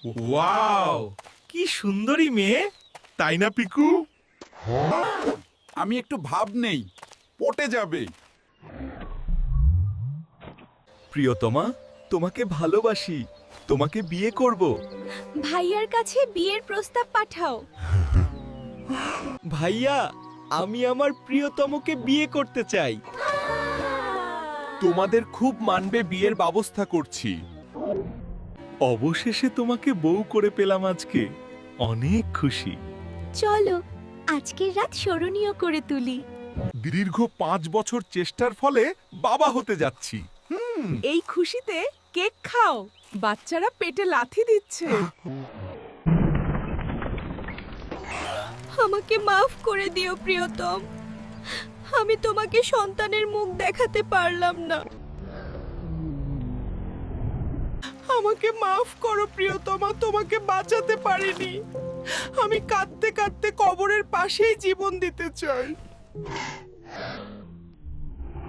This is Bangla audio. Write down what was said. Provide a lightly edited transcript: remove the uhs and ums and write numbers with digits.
ওয়াও, কি সুন্দরী মেয়ে, তাই না পিকু? আমি একটু ভাব নেই, পটে যাবে। প্রিয়তমা, তোমাকে ভালোবাসি, তোমাকে বিয়ে করব। ভাইয়ার কাছে বিয়ের প্রস্তাব পাঠাও। ভাইয়া, আমি আমার প্রিয়তমকে বিয়ে করতে চাই। তোমাদের খুব মানবে, বিয়ের ব্যবস্থা করছি। অবশেষে তোমাকে বউ করে পেলাম আজকে, অনেক খুশি। চলো আজকের রাত স্মরণীয় করে তুলি। দীর্ঘ 5 বছর চেষ্টার ফলে বাবা হতে যাচ্ছি। এই খুশিতে কেক খাও, বাচ্চারা পেটে লাথি দিচ্ছে। আমাকে মাফ করে দিও প্রিয়তম, আমি তোমাকে সন্তানের মুখ দেখাতে পারলাম না। আমাকে মাফ করো প্রিয়তমা, তোমাকে বাঁচাতে পারিনি। আমি কাঁদতে কাঁদতে কবরের পাশেই জীবন দিতে চাই।